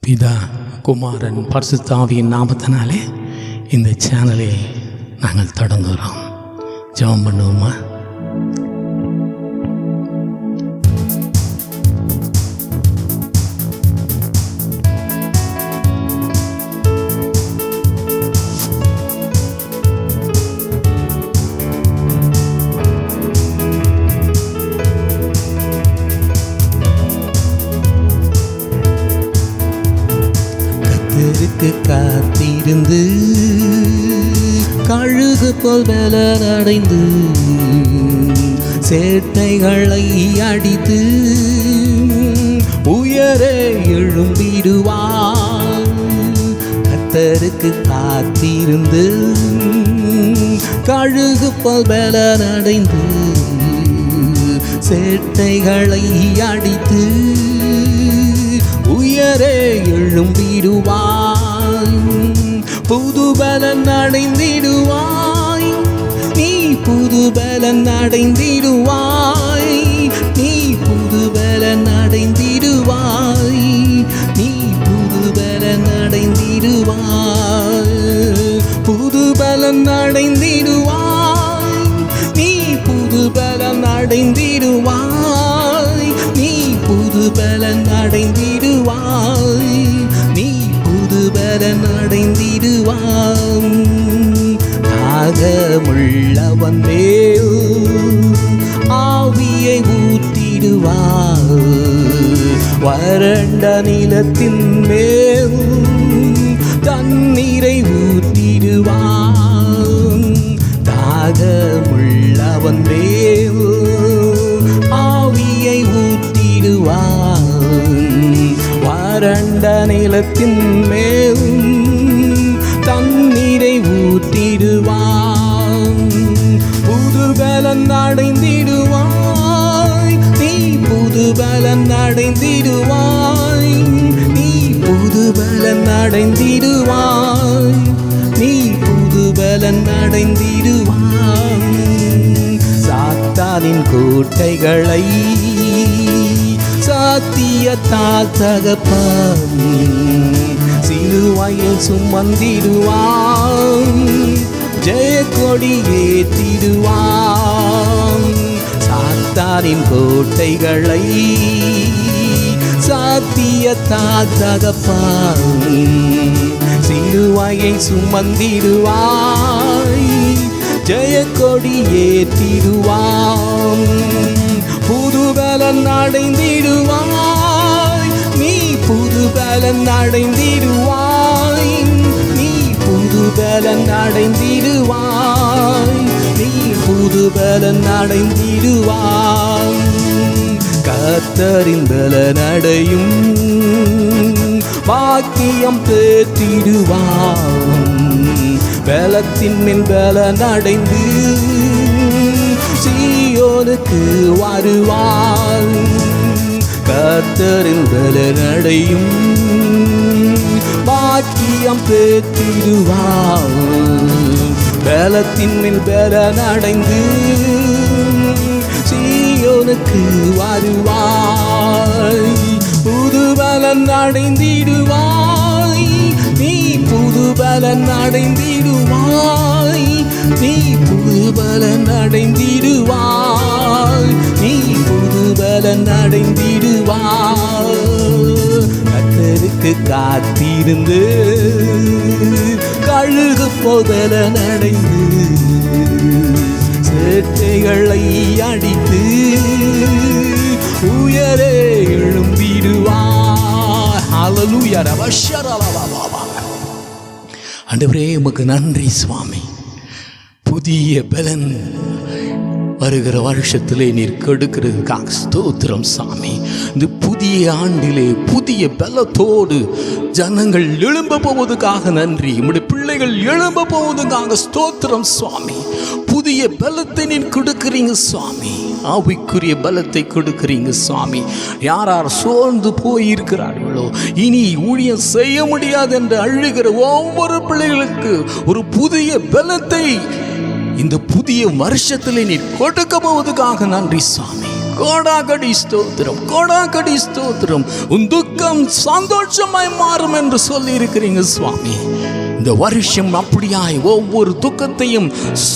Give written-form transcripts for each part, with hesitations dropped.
பிதா குமாரன் பரிசுத்த ஆவியின் நாமத்தினாலே இந்த சேனலை நாங்கள் தொடங்குகிறோம். ஜெபம் பண்ணுவோமா? காத்திருந்து கழுகு போல் பலனடைந்து சேட்டைகளை அடித்து உயரே எழும்பிடுவார். கர்த்தருக்கு காத்திருந்து கழுகு போல் பலனடைந்து சேட்டைகளை அடித்து உயரே எழும்பிடுவாய். புது பலன் அடைந்திடுவாய், நீ புது பலன் அடைந்திடுவாய், நீ புது பலன் அடைந்திடுவாய், நீ புது பலன் அடைந்திடுவாய், புது பலன் அடைந்திடுவாய், நீ புது பலன் அடைந்திடுவாய், நீ புது பலன் அடைந்திடுவாய், நீ புது பலன் அடைந்திடுவாய். தாகமுள்ளவன் மேல் ஆவியை ஊற்றிடுவார், வறண்ட நிலத்தின் மேல் தண்ணீரை ஊற்றிடுவார். தாகமுள்ளவன் மேல் ஆவியை ஊற்றிடுவார், வறண்ட நிலத்தின் மேல் தண்ணீரை ஊற்றிடுவார். புது பலன் அடைந்திடுவாய், நீ புது பலன் அடைந்திடுவாய், நீ புது பலன் அடைந்திடுவாய், நீ புது பலன் அடைந்திடுவாய். சாத்தானின் கோட்டைகளை சாத்தியத்தால் தகப்பான் சிலுவையில் சுமந்திடுவான், ஜெயக்கொடி ஏற்றிடுவான். சாத்தானின் கோட்டைகளை சாத்தியத்தால் தகப்பான் சிலுவையை சுமந்திடுவாய், ஜெயக்கொடி ஏற்றிடுவான். புது பலன் அடைந்திடுவாய், நீ புது பலன் அடைந்திடுவாய், நீ புது பலன் அடைந்திடுவாய், நீ புது பலன் அடைந்திடுவாய். கர்த்தரின் பலன் அடையும் பாக்கியம் பெற்றிடுவான், பலத்தின் மேல் பலன் அடைந்து சீயோனுக்கு வருவார். கர்த்தரின் பலன் அடையும் பாக்கியம் பெற்றிடுவார், பலத்தின் மேல் பலன் அடைந்து சீயோனுக்கு வருவாய். புது பலன் அடைந்திடுவாய், நீ புது பலன் அடைந்திடுவாய், நீ புது பலன் அடைந்திடுவாய், நீ புது பலன் அடைந்திடுவாய். கர்த்தருக்கு காத்திருந்து கழுகு பலன் அடைந்து சேட்டைகளை அடித்து உயரே எழும்பிடுவார். ஹல்லேலூயா. ஆண்டவரே உமக்கு நன்றி சுவாமி. புதிய பலன் வருகிற வருஷத்திலே நீர் கெடுக்கிறதுக்காக ஸ்தோத்திரம் சாமி. இந்த புதிய ஆண்டிலே புதிய பலத்தோடு ஜனங்கள் எழும்ப போவதுக்காக நன்றி. உம்முடைய பிள்ளைகள் எழும்ப போவதுக்காக ஸ்தோத்திரம் சுவாமி. புதிய பலத்தை நீர் கொடுக்கிறீங்க சுவாமி, ஆவிக்குரிய பலத்தை கொடுக்கிறீங்க சுவாமி. யார் யார் சோர்ந்து போயிருக்கிறார்களோ, இனி ஊழியம் செய்ய முடியாது என்று அழுகிற ஒவ்வொரு பிள்ளைகளுக்கு ஒரு புதிய பலத்தை இந்த புதிய வருஷத்திலே நீர் கொடுக்க போவதுக்காக நன்றி சுவாமி. கோடாகடி ஸ்தோத்திரம், கோடாகடி ஸ்தோத்திரம். உன் துக்கம் சந்தோஷமாய் மாறும் என்று சொல்லி இருக்கிறீங்க சுவாமி. இந்த வருஷம் அப்படியாய் ஒவ்வொரு துக்கத்தையும்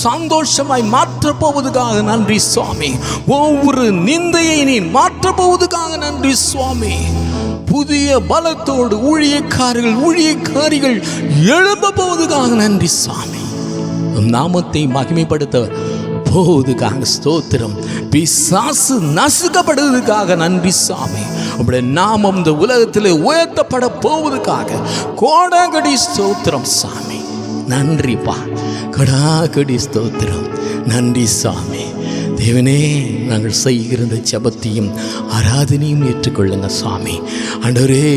சந்தோஷமாய் மாற்றப் போவதுக்காக நன்றி சுவாமி. ஒவ்வொரு நிந்தையை நீ மாற்றப் போவதுக்காக நன்றி சுவாமி. புதிய பலத்தோடு ஊழியக்காரிகள் எழும்ப போவதுக்காக நன்றி சுவாமி. நாமத்தை மகிமைப்படுத்த போவதுக்காக ஸ்தோத்திரம். பிசாசு நசுக்கப்படுவதற்காக நன்றி சாமி. உங்களுடைய நாமம் இந்த உலகத்தில் உயர்த்தப்பட போவதற்காக கோடாகடி ஸ்தோத்திரம் சாமி. நன்றிப்பா, கடாகடி ஸ்தோத்திரம். நன்றி சாமி. தேவனே, நாங்கள் செய்கிற இந்த ஜெபத்தையும் ஆராதனையும் ஏற்றுக்கொள்ளுங்க சுவாமி. ஆண்டவரே,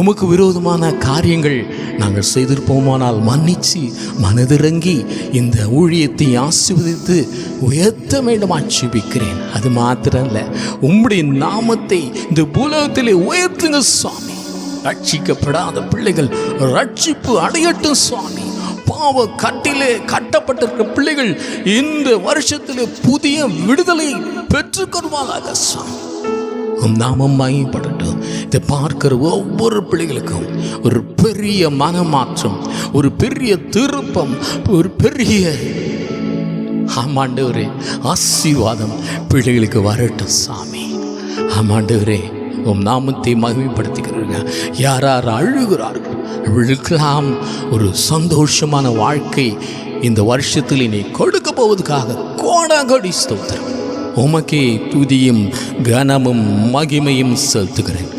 உமக்கு விரோதமான காரியங்கள் நாங்கள் செய்திருப்போமானால் மன்னிச்சு மனதிறங்கி இந்த ஊழியத்தை ஆசீர்வதித்து உயர்த்த வேண்டும் ஆட்சேபிக்கிறேன். அது மாத்திரம் இல்லை, உம்முடைய நாமத்தை இந்த பூலோகத்திலே உயர்த்துங்க சுவாமி. ரட்சிக்கப்படாத பிள்ளைகள் ரட்சிப்பு அடையட்டும் சுவாமி. பாவ கட்டிலே கட்டப்பட்டிருக்கிற பிள்ளைகள் இந்த வருஷத்திலே புதிய விடுதலை பெற்றுக்கொள்வாங்க சுவாமி. நாமம் மகிமைப்படட்டும். இதை பார்க்கிற ஒவ்வொரு பிள்ளைகளுக்கும் ஒரு பெரிய மனமாற்றம், ஒரு பெரிய திருப்பம், ஒரு பெரிய ஆமாண்டவரே ஆசீர்வாதம் பிள்ளைகளுக்கு வரட்டும் சாமி. ஆமாண்டவரே, உம் நாமத்தை மகிமைப்படுத்திக்கிறீர்கள். யார் யார் அழுகிறார்கள் அவர்களுக்கெல்லாம் ஒரு சந்தோஷமான வாழ்க்கை இந்த வருஷத்தில் நீ கொடுக்க போவதற்காக கோடாகடி ஸ்தோத்திரம். உமக்கே துதியும் கனமும் மகிமையும் செலுத்துகிறேன்.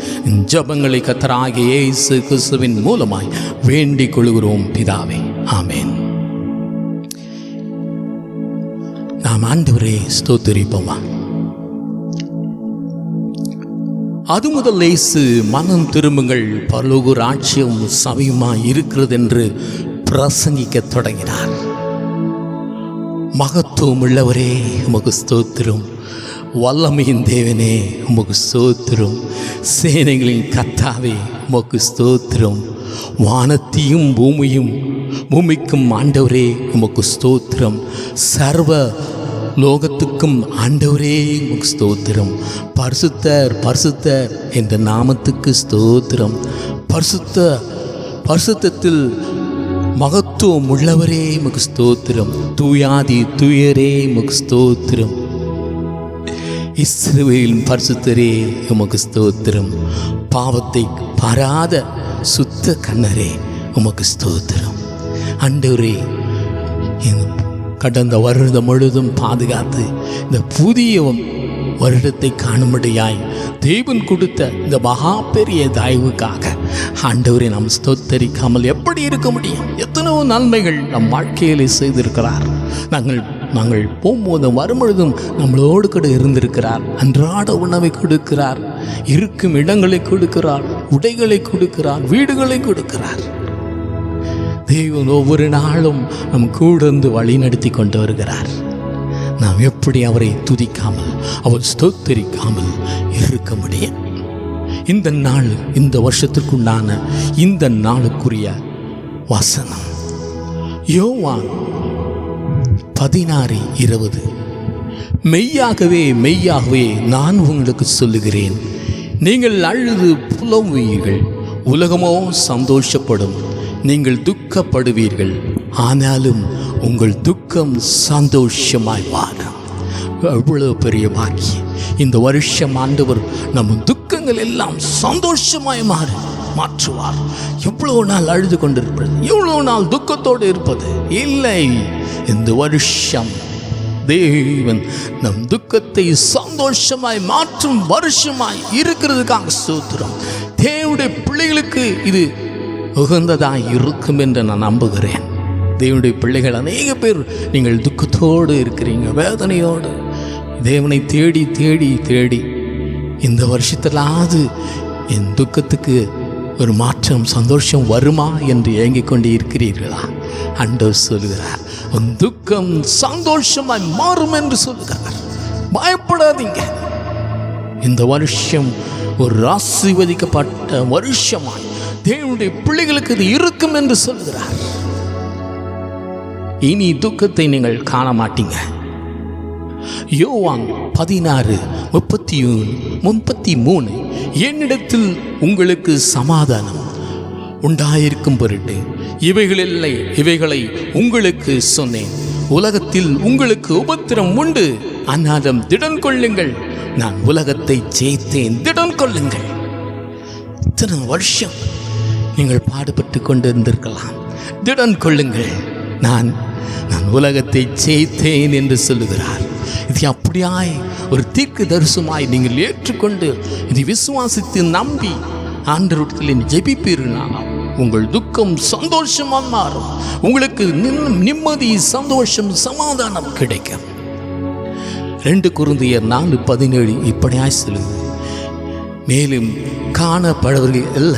ஜெபங்களை கர்த்தராகிய இயேசு கிறிஸ்துவின் மூலமாய் வேண்டிக் கொள்கிறோம் பிதாவே, ஆமென். நாம் ஆண்டவரே ஸ்தோத்திரிப்போமா. அது முதல் இயேசு மனம் திரும்புங்கள், பரலோக ராஜ்யம் சமீபமாய் இருக்கிறது என்று பிரசங்கிக்க தொடங்கினார். மகத்துவம் உள்ளவரே உமக்கு ஸ்தோத்திரம். வல்லமையின் தேவனே உமக்கு ஸ்தோத்திரம். சேனைகளின் கர்த்தாவே உமக்கு ஸ்தோத்திரம். வானத்தையும் பூமிக்கும் ஆண்டவரே உமக்கு ஸ்தோத்திரம். சர்வ லோகத்துக்கும் ஆண்டவரே உமக்கு ஸ்தோத்திரம். பரிசுத்தர் பரிசுத்தர் என்ற நாமத்துக்கு ஸ்தோத்திரம். பரிசுத்தத்தில் மகத்துவம் உள்ளவரே உமக்கு ஸ்தோத்திரம். தூயாதி தூயரே உமக்கு ஸ்தோத்திரம். இஸ்ரவேலின் பரிசுத்தரே உமக்கு ஸ்தோத்திரம். பாவத்தை பாராத சுத்த கண்ணரே உமக்கு ஸ்தோத்திரம். ஆண்டவரே, கடந்த வருடம் முழுதும் பாதுகாத்து இந்த புதிய வருடத்தை காணும்படியாய் தேவன் கொடுத்த இந்த மகா பெரிய தயவுக்காக ஆண்டவரை நாம் ஸ்தோத்தரிக்காமல் எப்படி இருக்க முடியும்? எத்தனையோ நன்மைகள் நம் வாழ்க்கையிலே செய்திருக்கிறார். நாங்கள் போகும்போது வரும்பொழுதும் நம்மளோடு கூட இருந்திருக்கிறார். அன்றாட உணவை கொடுக்கிறார், இருக்கும் இடங்களை கொடுக்கிறார், உடைகளை கொடுக்கிறார், வீடுகளை கொடுக்கிறார். தேவன் ஒவ்வொரு நாளும் நம் கூட இருந்து வழி நடத்தி கொண்டு வருகிறார். நாம் எப்படி அவரை துதிக்காமல் அவர் ஸ்தோத்தரிக்காமல் இருக்க முடியும்? இந்த நாள், இந்த வருஷத்திற்குண்டான இந்த நாளுக்குரிய வசனம் யோவான் 16:20. மெய்யாகவே மெய்யாகவே நான் உங்களுக்கு சொல்லுகிறேன், நீங்கள் அழுது புலம்புவீர்கள், உலகமோ சந்தோஷப்படும். நீங்கள் துக்கப்படுவீர்கள், ஆனாலும் உங்கள் துக்கம் சந்தோஷமாய் மாறும். எவ்வளவு பெரிய பாக்கியம்! இந்த வருஷம் ஆண்டவர் நம் துக்கங்கள் எல்லாம் சந்தோஷமாய் மாற்றுவார். எவ்வளவு நாள் அழுது கொண்டிருப்பது, எவ்வளவு நாள் துக்கத்தோடு இருப்பது இல்லை. இந்த வருஷம் தேவன் நம் துக்கத்தை சந்தோஷமாய் மாற்றும் வருஷமாய் இருக்கிறதுக்காக ஸ்தோத்திரம். தேவனுடைய பிள்ளைகளுக்கு இது உகந்ததாய் இருக்கும் என்று நான் நம்புகிறேன். தேவனுடைய பிள்ளைகள் அநேக பேர் நீங்கள் துக்கத்தோடு இருக்கிறீங்க, வேதனையோடு. தேவனை தேடி தேடி தேடி இந்த வருஷத்திலாவது என் துக்கத்துக்கு ஒரு மாற்றம், சந்தோஷம் வருமா என்று ஏங்கிக் கொண்டு இருக்கிறீர்களா? ஆண்டவர் சொல்லுகிறார், உன் துக்கம் சந்தோஷமாய் மாறும் என்று சொல்லுகிறார். பயப்படாதீங்க. இந்த வருஷம் ஒரு ஆசீர்வதிக்கப்பட்ட வருஷமாய் தேவனுடைய பிள்ளைகளுக்கு இது இருக்கும் என்று சொல்கிறார். இனி துக்கத்தை நீங்கள் காண மாட்டீங்க. யோவான் 16:33 33 என்னிடத்தில் உங்களுக்கு சமாதானம் உண்டாயிருக்கும் பொருட்டு இவைகளை உங்களுக்கு சொன்னேன். உலகத்தில் உங்களுக்கு உபத்திரம் உண்டு, ஆனாலும் திடன் கொள்ளுங்கள், நான் உலகத்தை ஜெயித்தேன், திடன் கொள்ளுங்கள். இத்தனை வருஷம் நீங்கள் பாடுபட்டு கொண்டிருந்திருக்கலாம். திடன் கொள்ளுங்கள், நான் உலகத்தை ஜெயித்தேன் என்று சொல்லுகிறார். இது அப்படியாய் ஒரு தீர்க்க தரிசனமாய் நீங்கள் ஏற்றுக்கொண்டு இதை விசுவாசித்து நம்பி ஆண்டவரிடத்தில் ஜெபிப்பீர்கள், உங்கள் துக்கம் சந்தோஷமாக மாறும். உங்களுக்கு நிம்மதி, சந்தோஷம், சமாதானம் கிடைக்கும். 2 கொரிந்தியர் 4:17 இப்படியாய் சொல்லுது, மேலும் காணப்படுவர்கள் அல்ல,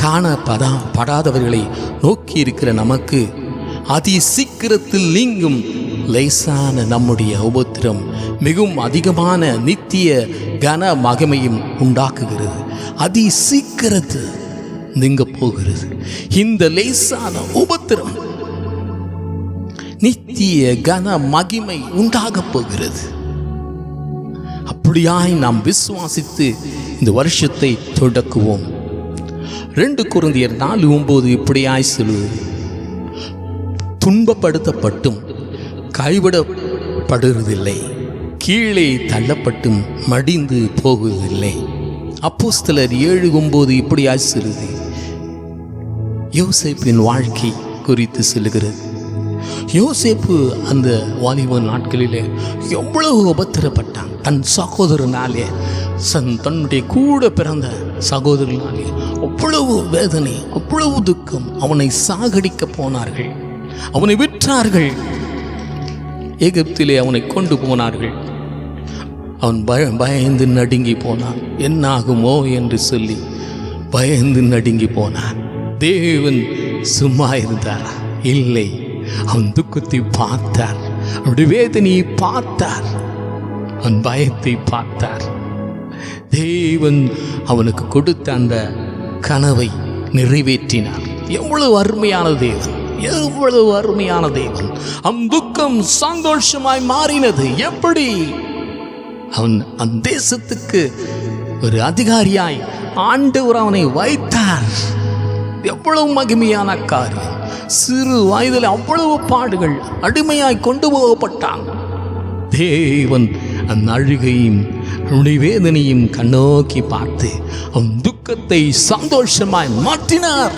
காணப்படாதவர்களை நோக்கி இருக்கிற நமக்கு அதி சீக்கிரத்தில் நீங்கும் லேசான நம்முடைய உபத்திரம் மிகவும் அதிகமான நித்திய கன மகிமையும் உண்டாக்குகிறது. அதி சீக்கிரத்தில் நீங்க போகிறது. இந்த லேசான உபத்திரம் நித்திய கன மகிமை உண்டாக போகிறது. அப்படியாய் நாம் விசுவாசித்து இந்த வருஷத்தை தொடக்குவோம். 2 கொரிந்தியர் 4:9 இப்படியாய் சொல்லுவது, துன்பப்படுத்தப்பட்டும் கைவிடப்படுவதில்லை, கீழே தள்ளப்பட்டும் மடிந்து போகுவதில்லை. அப்போஸ்தலர் 7:9 இப்படியாய் சொல்லுது, யோசேப்பின் வாழ்க்கை குறித்து சொல்லுகிறது. யோசேப்பு அந்த வாலிப நாட்களிலே எவ்வளவு உபத்திரப்பட்டான். தன் சகோதரனாலே, தன்னுடைய கூட பிறந்த சகோதரனாலே அவ்வளவு வேதனை, அவ்வளவு துக்கம். அவனை சாகடிக்க போனார்கள், அவனை விற்றார்கள், எகிப்திலே அவனை கொண்டு போனார்கள். அவன் பயந்து நடுங்கி போனான். என்ன ஆகுமோ என்று சொல்லி பயந்து நடுங்கி போனான். தேவன் சும்மா இருந்தாரா? இல்லை. அவன் துக்கத்தை பார்த்தார், அவனுடைய வேதனையை பார்த்தார், அவன் பயத்தை பார்த்தார். தேவன் அவனுக்கு கொடுத்த அந்த கனவை நிறைவேற்றினார். எவ்வளவு அருமையான தேவன், எவ்வளவு அருமையான தேவன். அவன் துக்கம் சந்தோஷமாய் மாறினது. எப்படி? அவன் அந்த தேசத்துக்கு ஒரு அதிகாரியாய் ஆண்டவர் அவனை வைத்தார். எவ்வளவு மகிமையான காரியம். சிறு வயதில் அவ்வளவு பாடுகள், அடிமையாய் கொண்டு போகப்பட்டான். தேவன் அந்த அழுகையும் அவனுடைய வேதனையும் கண்ணோக்கி பார்த்து அவன் துக்கத்தை சந்தோஷமாய் மாற்றினார்.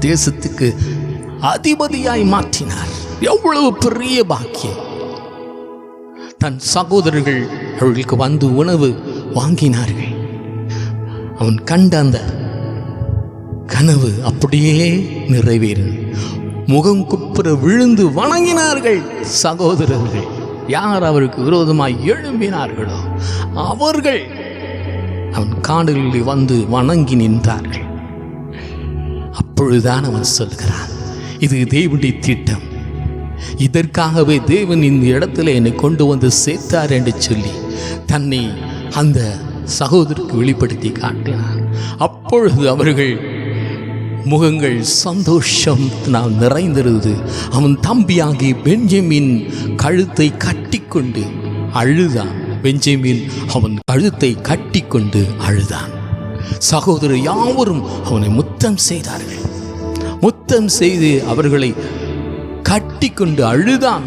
தேசத்துக்கு அதிபதியாய் மாற்றினார். எவ்வளவு பெரிய பாக்கியம். தன் சகோதரர்கள் அவர்களுக்கு வந்து உணவு வாங்கினார்கள். அவன் கண்ட அந்த கனவு அப்படியே நிறைவேறின. முகம் குப்புற விழுந்து வணங்கினார்கள் சகோதரர்கள். யார் அவருக்கு விரோதமாய் எழும்பினார்களோ அவர்கள் அவன் காடுகளில் வந்து வணங்கி நின்றார்கள். அப்பொழுதுதான் அவன் சொல்கிறான், இது தேவனுடைய திட்டம், இதற்காகவே தேவன் இந்த இடத்துல என்னை கொண்டு வந்து சேர்த்தார் என்று சொல்லி தன்னை அந்த சகோதரருக்கு வெளிப்படுத்தி காட்டினான். அப்பொழுது அவர்கள் முகங்கள் சந்தோஷம் நிறைந்திருந்தது. அவன் தம்பியாகி பெஞ்சமின் கழுத்தை கட்டி கொண்டு அழுதான். பெஞ்சமின் அவன் கழுத்தை கட்டி கொண்டு அழுதான். சகோதரர் யாவரும் அவனை முத்தம் செய்தார்கள். முத்தம் செய்து அவர்களை கட்டி கொண்டு அழுதான்.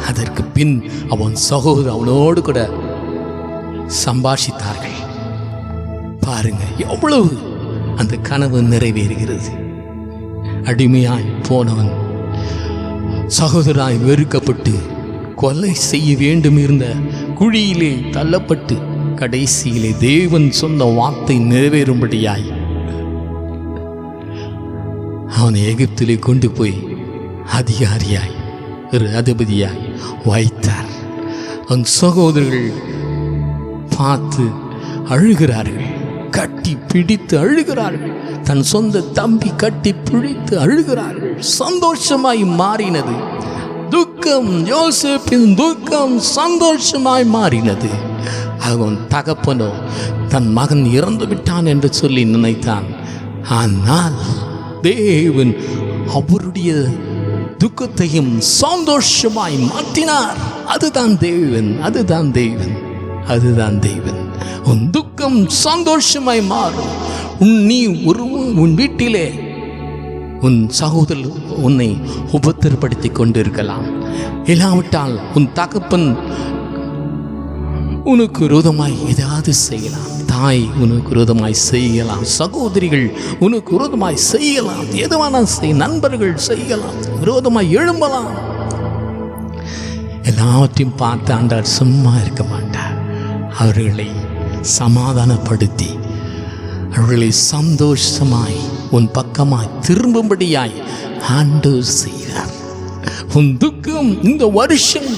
அதற்கு பின் அவன் சகோதரர் அவனோடு கூட சம்பாஷித்தார்கள். பாருங்க எவ்வளவு அந்த கனவு நிறைவேறுகிறது. அடிமையாய் போனவன் சகோதராய் வெறுக்கப்பட்டு கொலை செய்ய வேண்டும் இருந்த குழியிலே தள்ளப்பட்டு கடைசியிலே தேவன் சொன்ன வார்த்தை நிறைவேறும்படியாய் அவனை எகிப்திலே கொண்டு போய் அதிகாரியாய் ஒரு அதிபதியாய் வைத்தார். அவன் சகோதரர்கள் பார்த்து அழுகிறார்கள், கட்டி பிடித்து அழுகிறார்கள். தன் சொந்த தம்பி கட்டி பிடித்து அழுகிறார்கள். சந்தோஷமாய் மாறினது துக்கம். யோசேப்பின் துக்கம் சந்தோஷமாய் மாறினது. அவன் தகப்பனோ தன் மகன் இறந்து விட்டான் என்று சொல்லி நினைத்தான். ஆனால் தேவன் அவருடைய துக்கத்தையும் சந்தோஷமாய் மாற்றினார். அதுதான் தேவன், அதுதான் தேவன். அதுதான் தேவன். உன் துக்கம் சந்தோஷமாய் மாறும். உன் வீட்டிலே உன் சகோதரர் உன்னை உபத்திரப்படுத்தி கொண்டிருக்கலாம். இல்லாவிட்டால் உன் தகப்பன் உனக்கு விரோதமாய் ஏதாவது செய்யலாம், தாய் உனக்கு விரோதமாய் செய்யலாம், சகோதரிகள் உனக்கு விரோதமாய் செய்யலாம், எதுவான நண்பர்கள் செய்யலாம், விரோதமாய் எழும்பலாம். எல்லாவற்றையும் பார்த்து ஆண்டவர் சும்மா இருக்க மாட்டார். அவர்களை சமாதானப்படுத்தி அவர்களை சந்தோஷமாய் உன் பக்கமாய் திரும்பும்படியாய் ஆண்டவர் செய்கிறார். உன் துக்கம் இந்த வருஷம்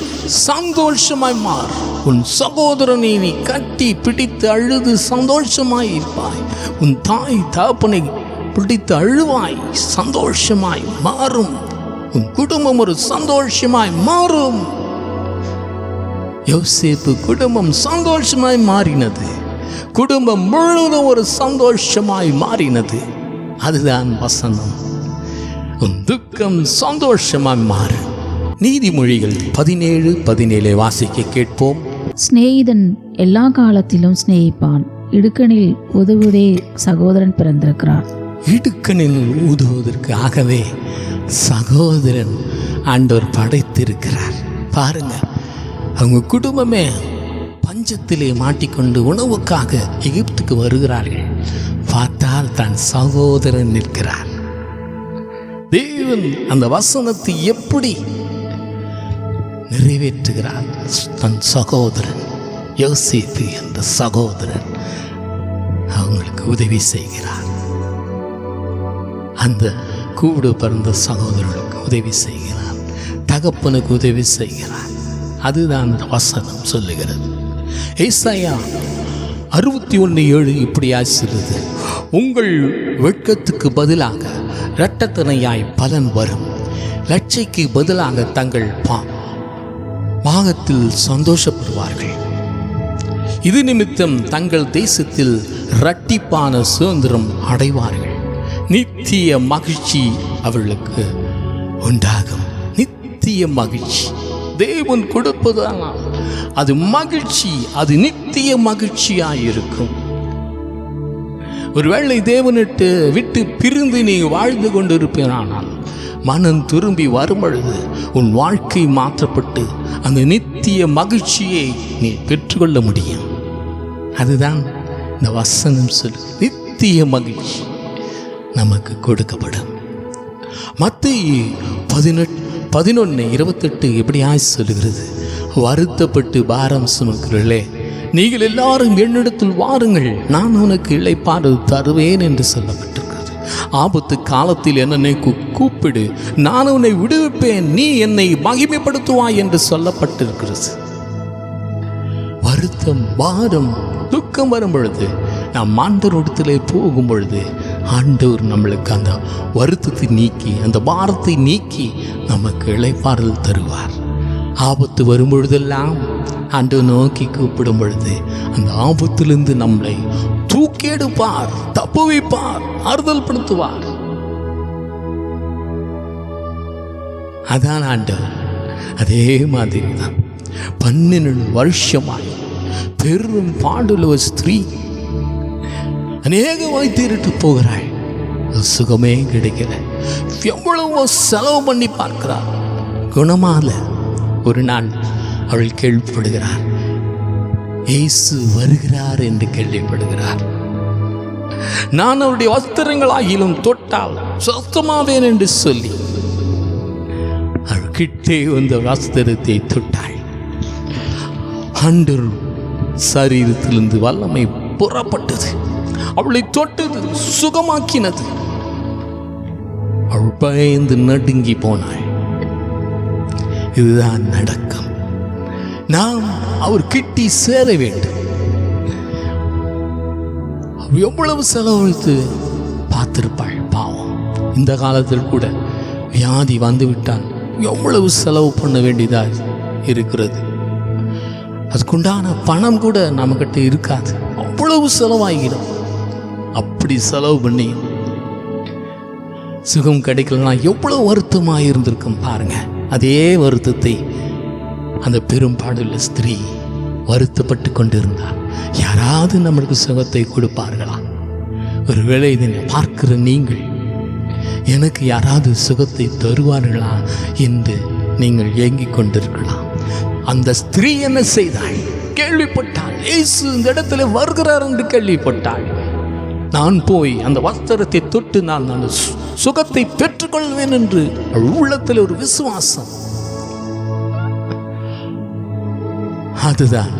சந்தோஷமாய் மாறும். உன் சகோதரனை நீ கட்டி பிடித்து அழுது சந்தோஷமாய் இருப்பாய். உன் தாய் தகப்பனை பிடித்து அழுவாய், சந்தோஷமாய் மாறும். உன் குடும்பம் ஒரு சந்தோஷமாய் மாறும். யோசேப்பு குடும்பம் சந்தோஷமாய் மாறினது. குடும்பம் முழுவதும் ஒரு சந்தோஷமாய் மாறினது. அதுதான் வசனம். உன் துக்கம் சந்தோஷமாய் மாறு. நீதிமொழிகள் 17:17 வாசிக்க கேட்போம். சிநேகிதன் எல்லா காலத்திலும் சிநேகிப்பான், இடுக்கணில் உதவுவதே சகோதரன் பிறந்திருக்கிறார். இடுக்கணில் உதவுவதற்கு ஆகவே சகோதரன் ஆண்டவர் படைத்திருக்கிறார். பாருங்க, அவங்க குடும்பமே பஞ்சத்திலே மாட்டிக்கொண்டு உணவுக்காக எகிப்துக்கு வருகிறார்கள். பார்த்தால் தன் சகோதரன் நிற்கிறார். தேவன் அந்த வசனத்தை எப்படி நிறைவேற்றுகிறார்? தன் சகோதரன் யோசேப்பு என்ற சகோதரன் அவங்களுக்கு உதவி செய்கிறார். அந்த கூட பிறந்த சகோதரனுக்கு உதவி செய்கிறார், தகப்பனுக்கு உதவி செய்கிறார். அதுதான் அந்த வசனம் சொல்லுகிறது. ஏசாயா 61:7 இப்படி சொல்லுது, உங்கள் வெட்கத்துக்கு பதிலாக இரட்டத்தனையாய் பலன் வரும், லட்சைக்கு பதிலாக தங்கள் பாகத்தில் சந்தோஷப்படுவார்கள். இது நிமித்தம் தங்கள் தேசத்தில் இரட்டிப்பான சுதந்திரம் அடைவார்கள். நித்திய மகிழ்ச்சி அவர்களுக்கு உண்டாகும். நித்திய மகிழ்ச்சி தேவன் கொடுப்பதானால் அது மகிழ்ச்சி, அது நித்திய மகிழ்ச்சியாயிருக்கும். ஒருவேளை தேவனிட்டு விட்டு பிரிந்து நீ வாழ்ந்து கொண்டிருப்பானால் மனம் திரும்பி வரும்பொழுது உன் வாழ்க்கை மாற்றப்பட்டு அந்த நித்திய மகிழ்ச்சியை நீ பெற்றுக்கொள்ள முடியும். அதுதான் இந்த வசனம் சொல்லு. நித்திய மகிழ்ச்சி நமக்கு கொடுக்கப்படும். மத்தேயு 11:28 எப்படியாய் சொல்லுகிறது, வருத்தப்பட்டு பாரம் சுமக்கிறீர்களே, நீங்கள் எல்லாரும் என்னிடத்தில் வாருங்கள், நான் உனக்கு இளைப்பாறு தருவேன் என்று சொல்லப்பட்டிருக்கிறது. ஆபத்து காலத்தில் என்னை கூப்பிடு, நான் உன்னை விடுவிப்பேன், நீ என்னை மகிமைப்படுத்துவாய் என்று சொல்லப்பட்டிருக்கிறது. வருத்தம், பாரம், துக்கம் வரும் பொழுது நாம் ஆண்டவரிடத்திலே போகும் பொழுது ஆண்டவர் நம்மளுக்கு அந்த வருத்தத்தை நீக்கி அந்த பாரத்தை நீக்கி நமக்கு இளைப்பாறுதல் தருவார். ஆபத்து வரும் பொழுதெல்லாம் ஆண்டவர் நோக்கி கூப்பிடும் பொழுது அந்த ஆபத்திலிருந்து நம்மளை தூக்கி எடுப்பார், தப்புவிப்பார், ஆறுதல் படுத்துவார். அதான் ஆண்டவர். அதே மாதிரி தான் 12 வருஷமாய் பெரும் பாடுள்ள ஸ்திரீ அநேக வைத்திருட்டு போகிறாள், சுகமே கிடைக்கல. எவ்வளவோ செலவு பண்ணி பார்க்கிறார், குணமால. ஒரு நாள் அவள் கேள்விப்படுகிறார், இயேசு வருகிறார் என்று கேள்விப்படுகிறார். நான் அவருடைய வஸ்திரங்களாகிலும் தொட்டால் சுத்தமாவேன் என்று சொல்லி அவள் கிட்டே வந்த வஸ்திரத்தை தொட்டாள். ஆண்டவர் சரீரத்திலிருந்து வல்லமை புறப்பட்டது, அவளை தொட்டது, சுகமாக்கினது. அவள் பயந்து நடுங்கி போனாள். இதுதான் நடக்கும். நாம் அவர் கிட்டி சேர வேண்டும். எவ்வளவு செலவழித்து பார்த்திருப்பாள் பாவம். இந்த காலத்தில் கூட வியாதி வந்துவிட்டால் எவ்வளவு செலவு பண்ண வேண்டியதாக இருக்கிறது. அதுக்குண்டான பணம் கூட நம்மக்கிட்ட இருக்காது, அவ்வளவு செலவாகிடும். அப்படி செலவு பண்ணி சுகம் கிடைக்கலன்னா எவ்வளவு வருத்தமாக இருந்திருக்கும் பாருங்க. அதே வருத்தத்தை அந்த பெரும்பாடுள்ள ஸ்திரீ வருத்தப்பட்டு கொண்டிருந்தார். யாராவது நம்மளுக்கு சுகத்தை கொடுப்பார்களா? ஒருவேளை இதனை பார்க்கிற நீங்கள், எனக்கு யாராவது சுகத்தை தருவார்களா என்று நீங்கள் ஏங்கிக் கொண்டிருக்கலாம். அந்த ஸ்திரீ என்ன செய்தாள்? கேள்விப்பட்டாள், இயேசு இந்த இடத்துல வருகிறார் என்று கேள்விப்பட்டாள். நான் போய் அந்த வஸ்திரத்தை தொட்டு நான் சுகத்தை பெற்றுக்கொள்வேன் என்று உள்ளத்தில் ஒரு விசுவாசம். அதுதான்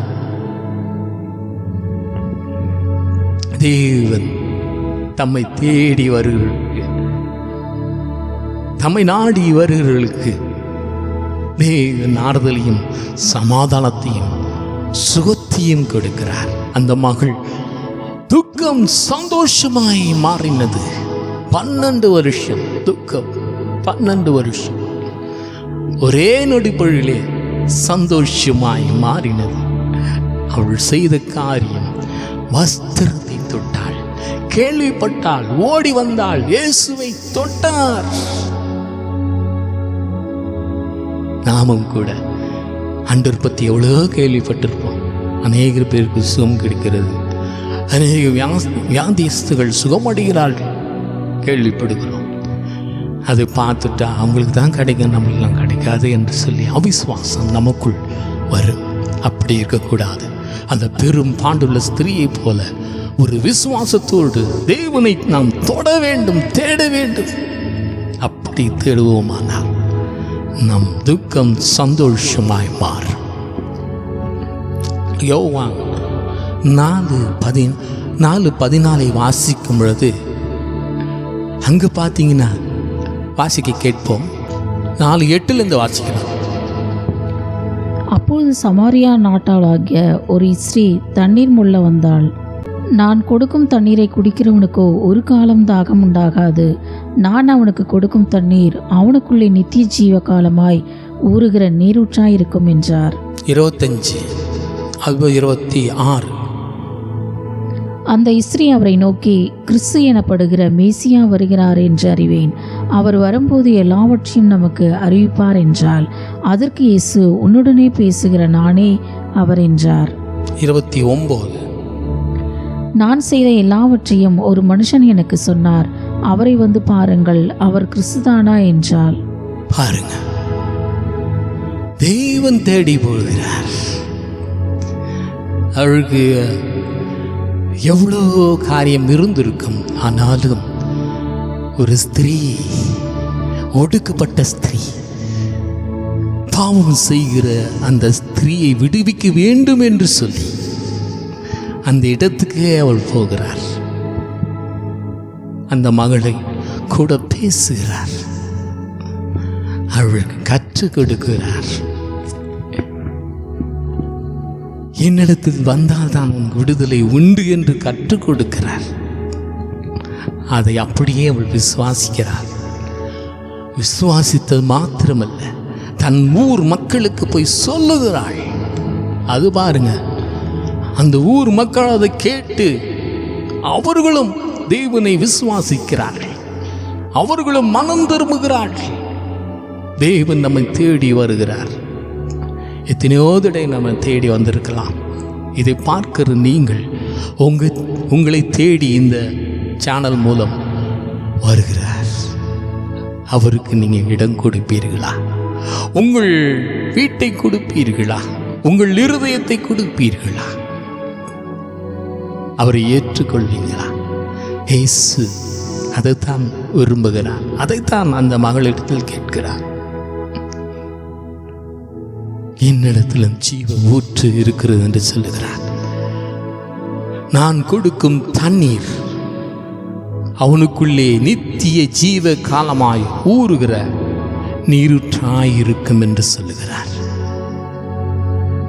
தேவன் தம்மை தேடி வருகிறவர்களுக்கு, தம்மை நாடி வருகிறவர்களுக்கு தேவன் ஆறுதலையும் சமாதானத்தையும் சுகத்தையும் கொடுக்கிறார். அந்த மகள் துக்கம் சந்தோஷமாய் மாறினது. 12 வருஷம் துக்கம், 12 வருஷம் ஒரே நொடிப்பொழுதிலே சந்தோஷமாய் மாறினது. அவள் செய்த காரியம், வஸ்திரத்தை தொட்டாள், கேள்விப்பட்டாள், ஓடி வந்தாள், இயேசுவை தொட்டார். நாமும் கூட ஆண்டவர் பற்றி எவ்வளோ கேள்விப்பட்டிருப்போம். அநேக பேருக்கு சுகம் கிடைக்கிறது, அநேக வியாதிஸ்துகள் சுகமடைகிறார்கள் கேள்விப்படுகிறோம். அது பார்த்துட்டா அவங்களுக்கு தான் கிடைக்கும், நம்மளுக்கெல்லாம் கிடைக்காது என்று சொல்லி அவிசுவாசம் நமக்குள் வரும். அப்படி இருக்கக்கூடாது. அந்த பெரும் பாண்டுள்ள ஸ்திரீயை போல ஒரு விசுவாசத்தோடு தேவனை நாம் தொட வேண்டும், தேட வேண்டும். அப்படி தேடுவோமானால் நம் துக்கம் சந்தோஷமாய் மாறும். யோவான் 4:14 வாசிக்கும் பொழுது அங்கே பார்த்தீங்கன்னா, வாசிக்க கேட்போம். 4:8 வாசிக்கலாம். அப்பொழுது சமாரியா நாட்டாளாகிய ஒரு ஸ்திரீ தண்ணீர் மொள்ள வந்தாள். நான் கொடுக்கும் தண்ணீரை குடிக்கிறவனுக்கோ ஒரு காலம் தாகம் உண்டாகாது. நான் அவனுக்கு கொடுக்கும் தண்ணீர் அவனுக்குள்ளே நித்திய ஜீவ காலமாய் ஊறுகிற நீரூற்றாயிருக்கும் என்றார். 25-26. அந்த ஸ்திரீ அவரை நோக்கி, கிறிஸ்து எனப்படுகிற மேசியா வருகிறார் என்று அறிவேன். அவர் வரும்போது எல்லாவற்றையும் நமக்கு அறிவிப்பார் என்றாள். அதற்கு இயேசு, உன்னுடனே பேசுகிற நானே அவர் என்றார். 29. நான் செய்த எல்லாவற்றையும் ஒரு மனுஷன் எனக்கு சொன்னார். அவரை வந்து பாருங்கள், அவர் கிறிஸ்துதானா என்றாள். பாருங்க, தேவன் தேடி போகிறார். அவருக்கு எவ்வளோ காரியம் இருந்திருக்கும். ஆனாலும் ஒரு ஸ்திரீ, ஒடுக்கப்பட்ட ஸ்திரீ, பாவம் செய்கிற அந்த ஸ்திரீயை விடுவிக்க வேண்டும் என்று சொல்லி அந்த இடத்துக்கு அவள் போகிறார். அந்த மகளை கூட பேசுகிறார், அவளுக்கு கற்றுக் கொடுக்கிறார். என்னிடத்தில் வந்தால்தான் உன் விடுதலை உண்டு என்று கற்றுக் கொடுக்கிறார். அதை அப்படியே அவள் விசுவாசிக்கிறார். விசுவாசித்தது மாத்திரமல்ல, தன் ஊர் மக்களுக்கு போய் சொல்லுகிறாள். அது பாருங்க, அந்த ஊர் மக்கள் அதை கேட்டு அவர்களும் தேவனை விசுவாசிக்கிறார்கள், அவர்களும் மனம் திரும்புகிறார்கள். தேவன் நம்மை தேடி வருகிறார். எத்தனையோ தடவை நம்ம தேடி வந்திருக்கலாம். இதை பார்க்கிற நீங்கள் உங்களை தேடி இந்த சேனல் மூலம் வருகிறார். அவருக்கு நீங்கள் இடம் கொடுப்பீர்களா? உங்கள் வீட்டை கொடுப்பீர்களா? உங்கள் இருதயத்தை கொடுப்பீர்களா? அவரை ஏற்றுக்கொள்வீங்களா? இயேசு அதைத்தான் விரும்புகிறார். அதைத்தான் அந்த மகளிடத்தில் கேட்கிறார். என்னிடத்திலும் ஜீவ ஊற்று இருக்கிறது என்று சொல்லுகிறார். நான் கொடுக்கும் தண்ணீர் அவனுக்குள்ளே நித்திய ஜீவ காலமாய் ஊறுகிற நீரூற்றாயிருக்கும் என்று சொல்லுகிறார்.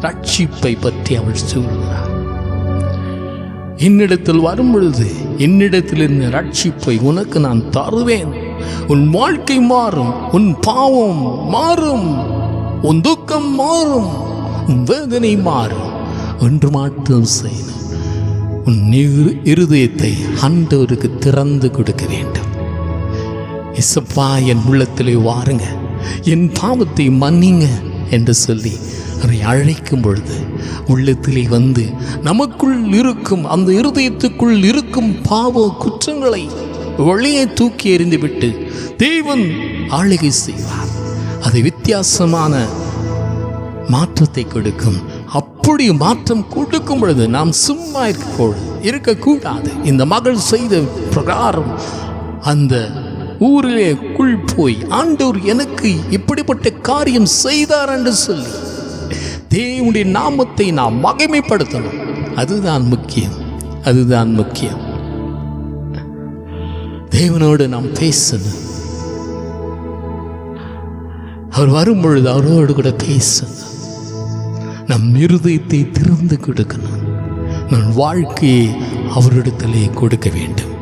ரட்சிப்பை பற்றி அவள் சொல்கிறார். என்னிடத்தில் வரும் பொழுது என்னிடத்தில் இருந்த ரட்சிப்பை உனக்கு நான் தருவேன். உன் வாழ்க்கை மாறும், உன் பாவம் மாறும், உன் துக்கம் மாறும், உன் வேதனை மாறும். ஒன்று மாற்றம் செய்யணும், உன் இருதயத்தை ஆண்டவருக்கு திறந்து கொடுக்க வேண்டும். இசப்பா, என் உள்ளத்திலே வாருங்க, என் பாவத்தை மன்னிங்க என்று சொல்லி அவரை அழைக்கும் பொழுது உள்ளத்திலே வந்து நமக்குள் இருக்கும் அந்த இருதயத்துக்குள் இருக்கும் பாவ குற்றங்களை வெளியே தூக்கி எறிந்துவிட்டு தேவன் ஆளுகை செய்வார். அது வித்தியாசமான மாற்றத்தை கொடுக்கும். அப்படி மாற்றம் கொடுக்கும் பொழுது நாம் சும்மா இருக்கக்கூடாது. இந்த மகள் செய்த பிரகாரம் அந்த ஊரிலே போய் ஆண்டவர் எனக்கு இப்படிப்பட்ட காரியம் செய்தார் என்று சொல்லி தேவனுடைய நாமத்தை நாம் மகிமைப்படுத்தணும். அதுதான் முக்கியம். அதுதான் முக்கியம். தேவனோடு நாம் பேசணும். அவர் வரும் பொழுது அவரோடு கூட பேசணும். நம் இருதயத்தை திறந்து கொடுக்கணும். நம் வாழ்க்கையை அவரிடத்திலே கொடுக்க வேண்டும்.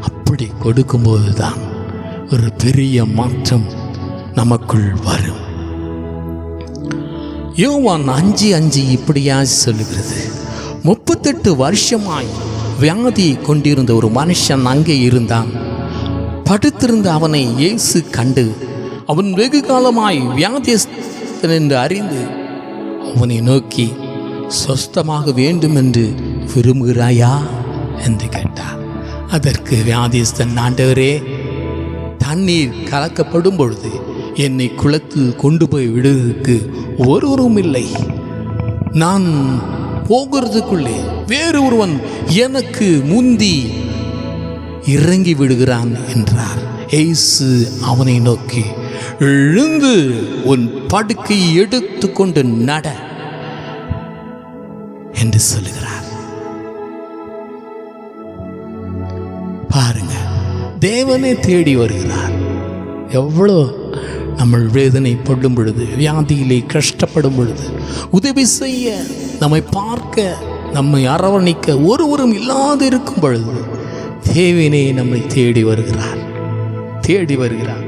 அப்படி கொடுக்கும்போது தான் ஒரு பெரிய மாற்றம் நமக்குள் வரும். யோவான் 5:5 இப்படியா சொல்லுகிறது, 38 வருஷமாய் வியாதி கொண்டிருந்த ஒரு மனுஷன் அங்கே இருந்தான். படுத்திருந்த அவனை இயேசு கண்டு அவன் வெகு காலமாய் வியாதியஸ்தன் என்று அறிந்து அவனை நோக்கி, சொஸ்தமாக வேண்டும் என்று விரும்புகிறாயா என்று கேட்டார். அதற்கு வியாதியஸ்தன், ஆண்டவரே, தண்ணீர் கலக்கப்படும் பொழுது என்னை குளத்தில் கொண்டு போய் விடுவதற்கு ஒருவரும் இல்லை. நான் போகிறதுக்குள்ளே வேறு ஒருவன் எனக்கு முந்தி இறங்கி விடுகிறான் என்றார். இயேசு அவனை நோக்கி, எழுந்து உன் படுக்கையை எடுத்து கொண்டு நட என்று சொல்லுகிறார். பாருங்க, தேவனை தேடி வருகிறார். எவ்வளோ நம்ம வேதனைப்படும் பொழுது, வியாதியிலே கஷ்டப்படும் பொழுது உதவி செய்ய, நம்மை பார்க்க, நம்மை அரவணைக்க ஒருவரும் இல்லாது இருக்கும் பொழுது தேவனே நம்மை தேடி வருகிறார். தேடி வருகிறார்.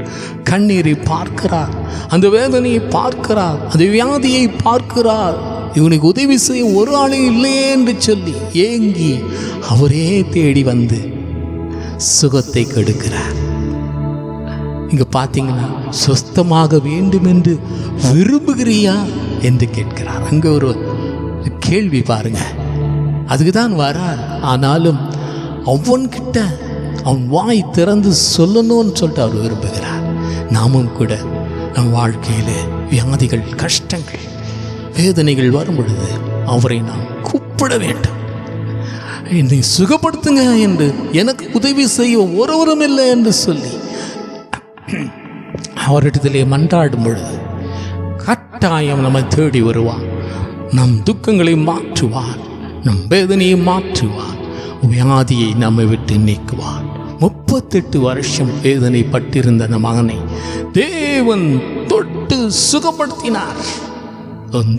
கண்ணீரை பார்க்கிறார், அந்த வேதனையை பார்க்கிறார், அந்த வியாதியை பார்க்கிறார். இவனுக்கு உதவி செய்ய ஒரு ஆளே இல்லையே என்று சொல்லி ஏங்கி அவரே தேடி வந்து சுகத்தை கொடுக்கிறார். இங்க பார்த்தீங்கன்னா, சொஸ்தமாக வேண்டும் என்று விரும்புகிறியா என்று கேட்கிறார். அங்கே ஒரு கேள்வி பாருங்க. அதுக்கு தான் வரார். ஆனாலும் அவன்கிட்ட அவன் வாய் திறந்து சொல்லணும்னு சொல்லிட்டு அவர் விரும்புகிறார். நாமும் கூட நம் வாழ்க்கையில் வியாதிகள், கஷ்டங்கள், வேதனைகள் வரும் பொழுது அவரை நாம் கூப்பிட வேண்டும். என்னை சுகப்படுத்துங்க என்று, எனக்கு உதவி செய்ய ஒருவரும் இல்லை என்று சொல்லி அவரிடத்திலே மன்றாடும் பொழுது கட்டாயம் நம்மை தேடி வருவார். நம் துக்கங்களை மாற்றுவார், நம் வேதனையை மாற்றுவார், வியாதியை நம்மை விட்டு நீக்குவார். 38 வருஷம் வேதனைப்பட்டிருந்த அந்த மகனை தேவன் தொட்டு சுகப்படுத்தினார்.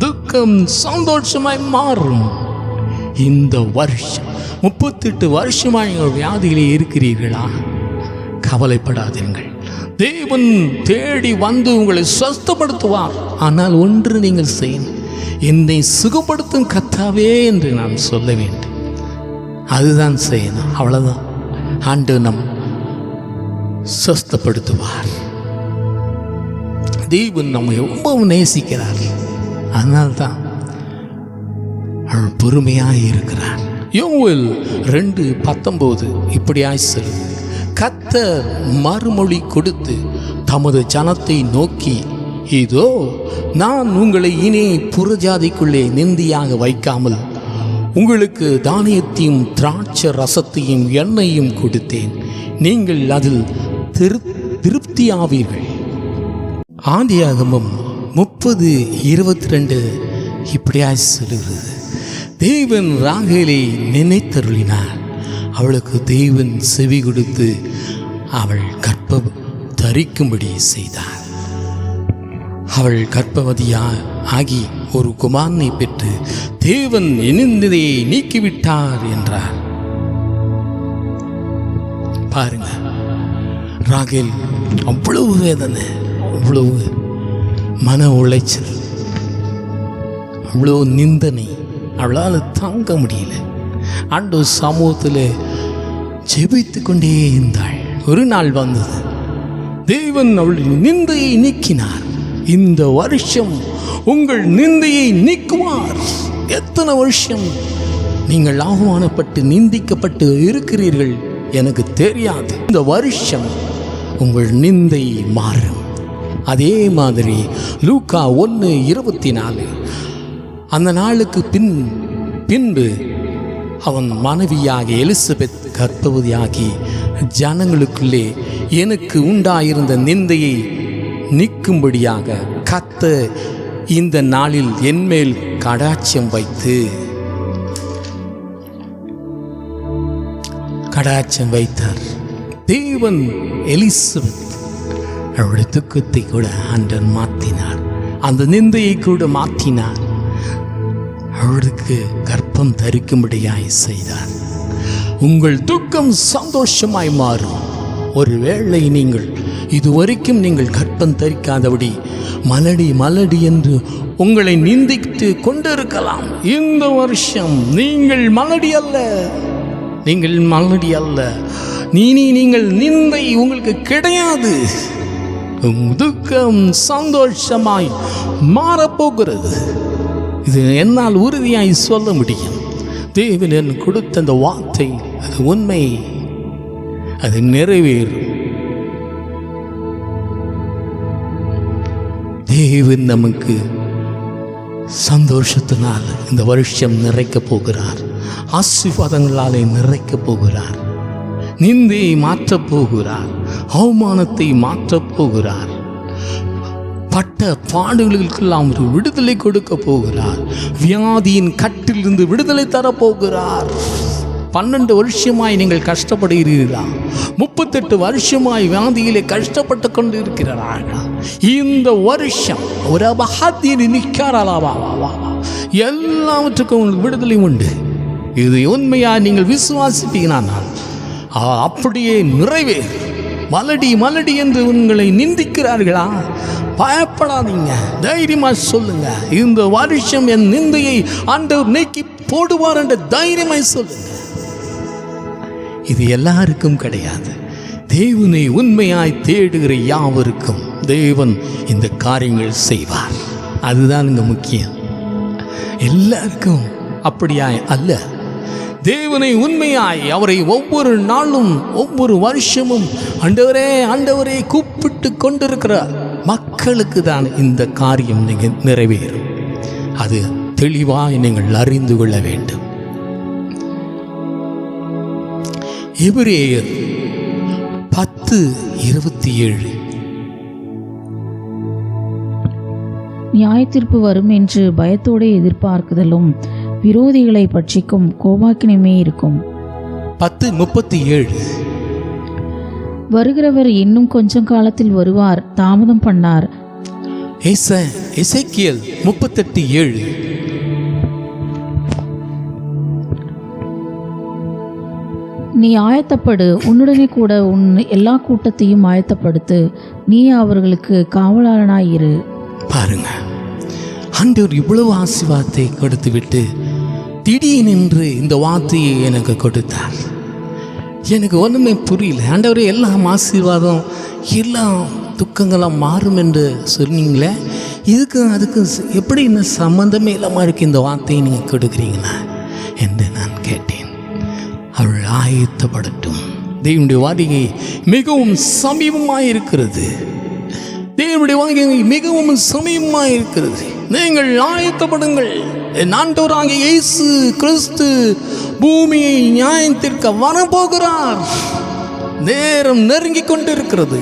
துக்கம் சந்தோஷமாய் மாறும். இந்த வருஷம் 38 வருஷமாய் நீங்கள் வியாதியிலே இருக்கிறீர்களா? கவலைப்படாதீர்கள். தேவன் தேடி வந்து உங்களை சுத்தப்படுத்துவார். ஆனால் ஒன்று நீங்கள் செய்யணும், என்னை சுகப்படுத்தும் கர்த்தாவே என்று நாம் சொல்ல வேண்டும். அதுதான் செய்யணும். அவ்வளவுதான். ஆண்டவர் நம் சுத்தப்படுத்துவார். தேவன் நம்மை ரொம்பவும் நேசிக்கிறார். அதனால்தான் அவள் பொறுமையாக இருக்கிறார். யோவேல் 2:19 இப்படியாய் சொல்லுது, கர்த்தர் மறுமொழி கொடுத்து தமது ஜனத்தை நோக்கி, இதோ நான் உங்களை இனி புறஜாதிக்குள்ளே நிந்தியாக வைக்காமல் உங்களுக்கு தானியத்தையும் திராட்சை ரசத்தையும் எண்ணெயும் கொடுத்தேன், நீங்கள் அதில் திருப்தியாவீர்கள். ஆதியாகமம் 30:22 இப்படியாய் சொல்லுகிறது, தேவன் ராகேலை நினைத்தருளினார். அவளுக்கு தேவன் செவி கொடுத்து அவள் கர்ப்பம் தரிக்கும்படி செய்தார். அவள் கர்ப்பவதியாகி ஒரு குமாரனை பெற்று தேவன் இணைந்ததையை நீக்கிவிட்டார் என்றார். பாருங்க, ராகேல் அவ்வளவு வேதனை, அவ்வளவு மன உளைச்சல், அவ்வளோ நிந்தனை அவளால் தாங்க முடியல. ஆண்டவர் சமூகத்தில் ஜெபித்து கொண்டே இருந்தாள். ஒரு நாள் வந்தது, தேவன் அவளுடைய நிந்தையை நீக்கினார். இந்த வருஷம் உங்கள் நிந்தையை நீக்குவார். எத்தனை வருஷம் நீங்கள் அவமானப்பட்டு நிந்திக்கப்பட்டு இருக்கிறீர்கள் எனக்கு தெரியாது. இந்த வருஷம் உங்கள் நிந்தை மாறும். அதே மாதிரி லூக்கா 1:24 அந்த நாளுக்கு பின்பு அவன் மனைவியாகி எலிசபெத் கர்ப்பவதியாகி ஜனங்களுக்குள்ளே எனக்கு உண்டாயிருந்த நிந்தையை நீக்கும்படியாக கர்த்தர் இந்த நாளில் என்மேல் கடாட்சம் வைத்தார். தேவன் எலிசபெத் அவருடைய துக்கத்தை கூட ஆண்டவர் மாற்றினார். அந்த நிந்தையை கூட மாற்றினார். அவருக்கு கர்ப்பம் தரிக்கும்படியாய் செய்தார். உங்கள் துக்கம் சந்தோஷமாய் மாறும். ஒருவேளை நீங்கள் இதுவரைக்கும் நீங்கள் கர்ப்பம் தரிக்காதபடி மலடி என்று உங்களை நிந்தித்து கொண்டிருக்கலாம். இந்த வருஷம் நீங்கள் மலடி அல்ல. நீங்கள் நிந்தை உங்களுக்கு கிடையாது. துக்கம் சந்தோஷமாய் மாறப்போகிறது. இது என்னால் உறுதியாய் சொல்ல முடியும். தேவன் என் கொடுத்த அந்த வார்த்தை அது உண்மை, அது நிறைவேறும். தேவன் நமக்கு சந்தோஷத்தினால் இந்த வருஷம் நிறைக்கப் போகிறார். ஆசீர்வாதங்களாலே நிறைக்கப் போகிறார். நிந்தையை மாற்றப் போகிறார். அவமானத்தை மாற்றப் போகிறார். பட்ட பாடுகளுக்கெல்லாம் ஒரு விடுதலை கொடுக்க போகிறார். வியாதியின் கட்டிலிருந்து விடுதலை தரப்போகிறார். 12 வருஷமாய் நீங்கள் கஷ்டப்படுகிறீர்களா? 38 வருஷமாய் வியாதியிலே கஷ்டப்பட்டு கொண்டு இருக்கிறார்களா? இந்த வருஷம் ஒரு பகத்தியில் நிற்கிறாளா? எல்லாவற்றுக்கும் உங்களுக்கு விடுதலை உண்டு. இது உண்மையாக நீங்கள் விசுவாசிப்பீங்கன்னா அப்படியே நிறைவேறு. மலடி என்று உங்களை நிந்திக்கிறார்களா? பயப்படாதீங்க, தைரியமா சொல்லுங்க. இந்த வருஷம் என் நிந்தையை ஆண்டவர் நீக்கி போடுவார் என்ற தைரியமாய் சொல்லுங்க. இது எல்லாருக்கும் கிடையாது. தேவனை உண்மையாய் தேடுகிற யாவருக்கும் தேவன் இந்த காரியங்கள் செய்வார். அதுதான் இங்க முக்கியம். எல்லாருக்கும் அப்படியாய் அல்ல. தேவனை உண்மையாய் அவரை ஒவ்வொரு நாளும் ஒவ்வொரு வருஷமும் ஆண்டவரே கூப்பிட்டு கொண்டிருக்கிற மக்களுக்கு தான் இந்த காரியம் நீங்கள் நிறைவேறும். அது தெளிவாய் நீங்கள் அறிந்து கொள்ள வேண்டும். எபிரேயர் 10:27 நியாயத்தீர்ப்பு வரும் என்று பயத்தோடு எதிர்பார்க்குதலும் விரோதிகளை பட்சிக்கும் கோபாக்கினமே இருக்கும். 10:37 வருகிறவர் இன்னும் கொஞ்சம் காலத்தில் வருவார், தாமதம் பண்ணார். எசேக்கியேல் 38:7 நீ ஆயத்தப்படு, உன்னுடனே கூட உன் எல்லா கூட்டத்தையும் ஆயத்தப்படுத்து, நீ அவர்களுக்கு காவலாளனாயிரு. பாருங்க, ஆண்டவர் இவ்வளவு ஆசீர்வாதத்தை கொடுத்து விட்டு திடீரென்று இந்த வார்த்தையை எனக்கு கொடுத்தார். எனக்கு ஒன்றுமே புரியல. ஆண்டவரே, எல்லாம் ஆசீர்வாதம் எல்லாம் துக்கங்களாம் மாறும் என்று சொன்னீங்களே, அதுக்கு எப்படி என்ன சம்மந்தமே இல்லாமல் இருக்கு இந்த வார்த்தையை நீங்கள் கொடுக்குறீங்களா என்று நான் கேட்டேன். அவள் ஆயத்தப்படட்டும். தேவனுடைய வார்த்தை மிகவும் சமீபமாக இருக்கிறது. தேவனுடைய வார்த்தை மிகவும் சமீபமாக இருக்கிறது. நீங்கள் ஆயத்தப்படுங்கள். ஆண்டவராகிய இயேசு கிறிஸ்து பூமியை நியாயத்திற்கு வரப்போகிறார். நேரம் நெருங்கி கொண்டு இருக்கிறது.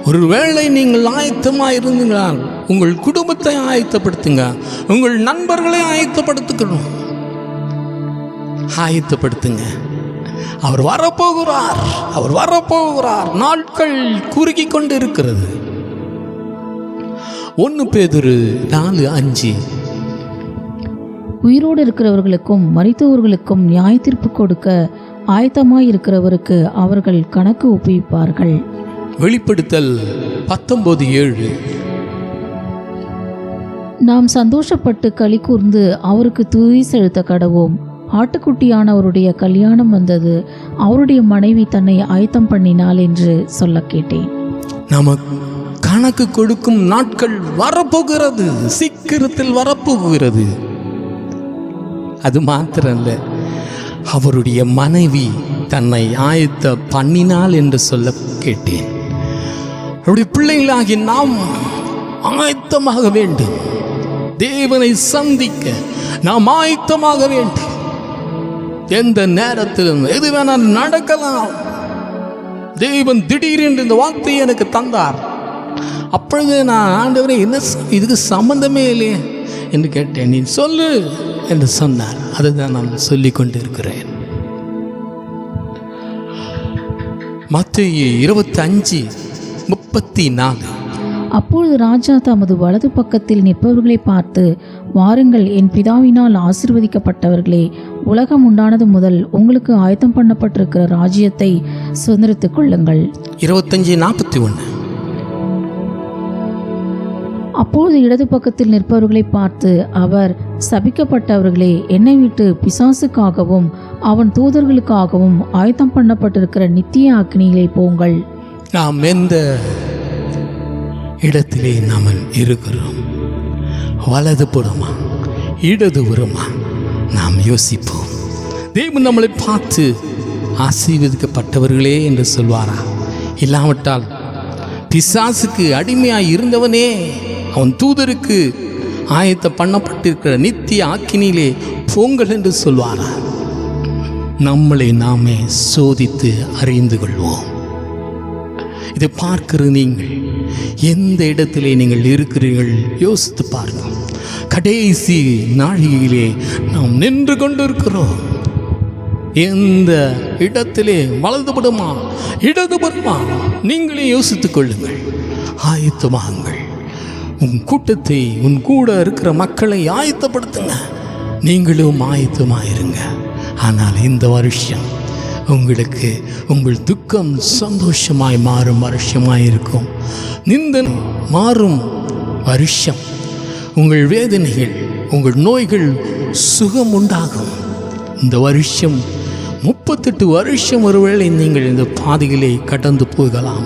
ஒருவேளை நீங்கள் ஆயத்தமாக இருந்தீங்களால் உங்கள் குடும்பத்தை ஆயத்தப்படுத்துங்க, உங்கள் நண்பர்களை ஆயத்தப்படுத்துங்க. அவர் வரப்போகிறார். நாட்கள் குறுகி கொண்டு இருக்கிறது. 1 பேதுரு 4:5 உயிரோடு இருக்கிறவர்களுக்கும் மரித்தவர்களுக்கும் நியாயத்தீர்ப்பு கொடுக்க ஆயத்தமாய் இருக்கிறவருக்கு அவர்கள் கணக்கு ஒப்புவிப்பார்கள். வெளிப்படுத்தல் 19:7 நாம் சந்தோஷப்பட்டு களி கூர்ந்து அவருக்கு துதி செலுத்த கடவோம். ஆட்டுக்குட்டியானவருடைய கல்யாணம் வந்தது, அவருடைய மனைவி தன்னை ஆயத்தம் பண்ணினாள் என்று சொல்ல கேட்டேன். நாம கணக்கு கொடுக்கும் நாட்கள் வரப்போகிறது, சீக்கிரத்தில் வரப்போகிறது. அது மாத்திரல்ல, அவருடைய மனைவி தன்னை ஆயத்த பண்ணினாள் என்று சொல்ல கேட்டேன். அவருடைய பிள்ளைகளாகி நாம் ஆயத்தமாக வேண்டும். தேவனை சந்திக்க நாம் ஆயத்தமாக வேண்டும். எந்த நேரத்திலும் எது வேணால் நடக்கலாம். தேவன் திடீரென்று இந்த வார்த்தையை எனக்கு தந்தார். அப்பொழுது நான், ஆண்டவரே, என்ன இதுக்கு சம்பந்தமே இல்லையே என்று கேட்டேன். நீ சொல்லு என்று சொன்னார். அதுதான் நான் சொல்லிக் கொண்டிருக்கிறேன். மத்தேயு 25:34. அப்பொழுது ராஜா தமது வலது பக்கத்தில் நிற்பவர்களை பார்த்து, வாருங்கள், என் பிதாவினால் ஆசீர்வதிக்கப்பட்டவர்களே, உலகம் உண்டானது முதல் உங்களுக்கு ஆயத்தம் பண்ணப்பட்டிருக்கிற ராஜ்யத்தை சுதந்திரித்துக் கொள்ளுங்கள். 25:41. அப்பொழுது இடது பக்கத்தில் நிற்பவர்களை பார்த்து அவர், சபிக்கப்பட்டவர்களே, என்னை விட்டு பிசாசுக்காகவும் அவன் தூதர்களுக்காகவும் ஆயத்தம் பண்ணப்பட்டிருக்கிற நித்திய அக்னியிலே போங்கள். நாம் எந்த இடத்திலே நாம் இருக்கிறோம்? வலது புறமா, இடது புறமா? நாம் யோசிப்போம். தேவன் நம்மளை பார்த்து ஆசீர்வதிக்கப்பட்டவர்களே என்று சொல்வாரா? இல்லாவிட்டால் பிசாசுக்கு அடிமையாய் இருந்தவனே, அவன் தூதருக்கு ஆயத்த பண்ணப்பட்டிருக்கிற நித்திய ஆக்கினிலே போங்கள் என்று சொல்வாரா? நம்மளை நாமே சோதித்து அறிந்து கொள்வோம். இதை பார்க்கிற நீங்கள் எந்த இடத்திலே நீங்கள் இருக்கிறீர்கள் யோசித்து பாருங்கள். கடைசி நாழிகையிலே நாம் நின்று கொண்டிருக்கிறோம். எந்த இடத்திலே வலதுபடுமா இடதுபடுமா? நீங்களே யோசித்துக் கொள்ளுங்கள். ஆயத்தமாகுங்கள். உன் கூட்டத்தை, உன் கூட இருக்கிற மக்களை ஆயத்தப்படுத்துங்க. நீங்களும் ஆயத்தமாயிருங்க. ஆனால் இந்த வருஷம் உங்களுக்கு உங்கள் துக்கம் சந்தோஷமாய் மாறும் வருஷமாயிருக்கும். நிந்தனை மாறும் வருஷம். உங்கள் வேதனைகள், உங்கள் நோய்கள் சுகம் உண்டாகும். இந்த வருஷம் 38 வருஷம் ஒருவேளை நீங்கள் இந்த பாதைகளை கடந்து போகலாம்.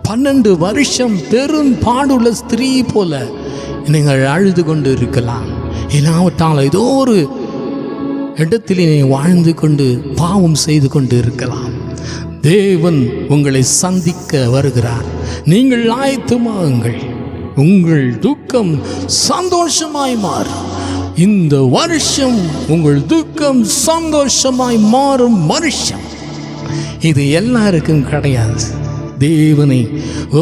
12 வருஷம் பெரும் பாடுள்ள ஸ்திரீ போல நீங்கள் அழுது கொண்டு இருக்கலாம். இல்லாவிட்டால் ஏதோ ஒரு இடத்திலே வாழ்ந்து கொண்டு பாவம் செய்து கொண்டு இருக்கலாம். தேவன் உங்களை சந்திக்க வருகிறார். நீங்கள் ஆயத்தமாகுங்கள். உங்கள் துக்கம் சந்தோஷமாய் மாறும். இந்த வருஷம் உங்கள் துக்கம் சந்தோஷமாய் மாறும் வருஷம். இது எல்லாருக்கும் கிடையாது. தேவனை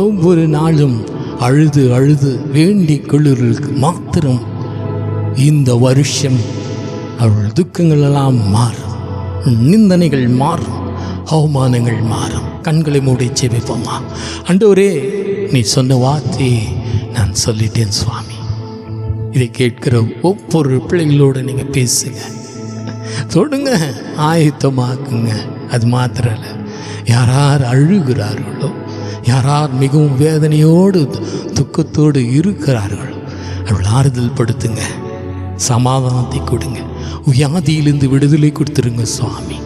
ஒவ்வொரு நாளும் அழுது அழுது வேண்டிக் கொள்ளுவதற்கு மாத்திரம் இந்த வருஷம் அவர்கள் துக்கங்கள் எல்லாம் மாறும், நிந்தனைகள் மாறும், அவமானங்கள் மாறும். கண்களை மூடி ஜெபிப்போமா? ஆண்டவரே, நீ சொன்ன வார்த்தையை நான் சொல்லிட்டேன் சுவாமி. இதை கேட்கிற ஒவ்வொரு பிள்ளைகளோடு நீங்கள் பேசுங்க, தொடுங்க, ஆயத்தமாக்குங்க. அது மாத்திரம் இல்லை, யாரார் அழுகிறார்களோ, யாரார் மிகவும் வேதனையோடு துக்கத்தோடு இருக்கிறார்களோ அவள் ஆறுதல் படுத்துங்க, சமாதானத்தை கொடுங்க, வியாதியிலிருந்து விடுதலை கொடுத்துருங்க சுவாமி.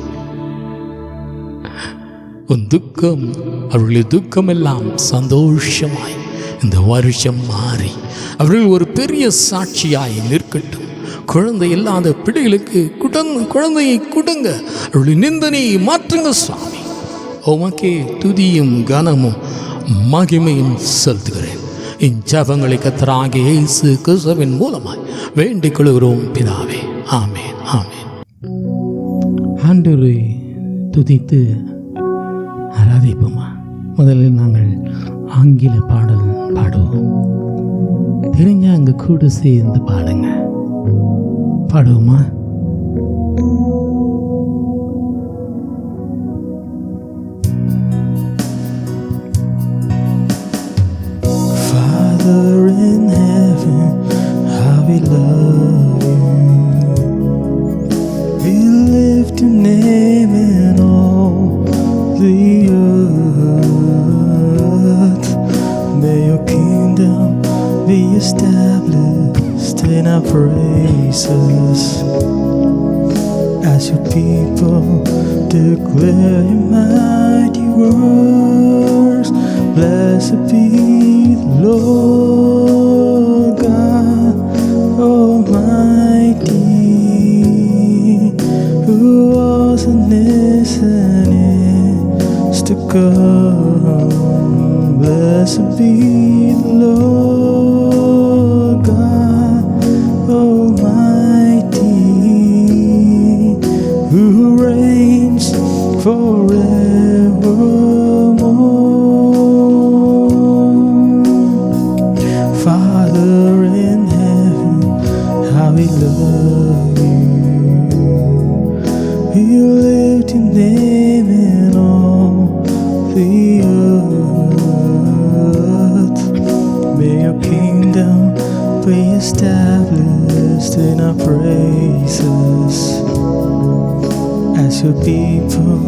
உன் துக்கம், அவர்களுடைய துக்கமெல்லாம் சந்தோஷமாய் இந்த வருஷம் மாறி அவர்கள் ஒரு பெரிய சாட்சியாய் நிற்கட்டும். குழந்தை இல்லாத பிள்ளைகளுக்கு குழந்தையை கொடுங்க. அவருடைய நிந்தனையை மாற்றுங்க சுவாமி. உமக்கே துதியும் கனமும் மகிமையும் செலுத்துகிறேன். இஞ்சபங்களை கர்த்தராகிய இயேசு கிறிஸ்துவின் மூலமாய் வேண்டிக் கொள்கிறோம் பிதாவே. ஆமென், ஆமென். ஆண்டவரை துதித்து ஆராதிப்போமா? முதலில் நாங்கள் ஆங்கில பாடல் பாடுவோம். தெரிஞ்ச அங்கே கூட சேர்ந்து பாடுங்க. பாடுவோமா? Father in heaven, how we love you. We lift your name in all the earth. May your kingdom be established in our praises. As your people declare your mighty works, blessed be Lord God Almighty, who was and is to come. Blessed be the Lord God Almighty, who reigns forevermore. Father in heaven, how we love you. We lift your name in all the earth. May your kingdom be established in our praises, as your people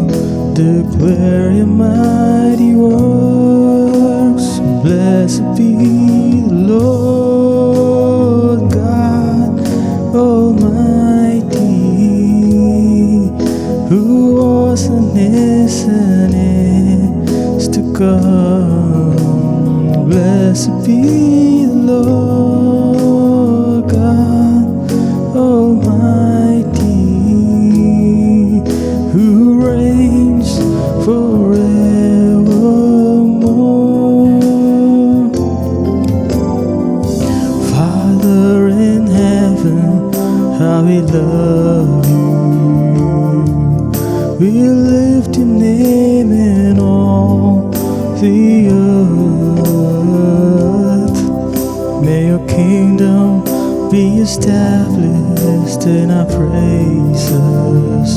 declare your mighty works. Blessed be the Lord God Almighty, who was and is to come. Blessed be the Lord God Almighty, who reigns forevermore. Father in heaven, how we love you. We lift your name in all the earth. May your kingdom be established in our praises,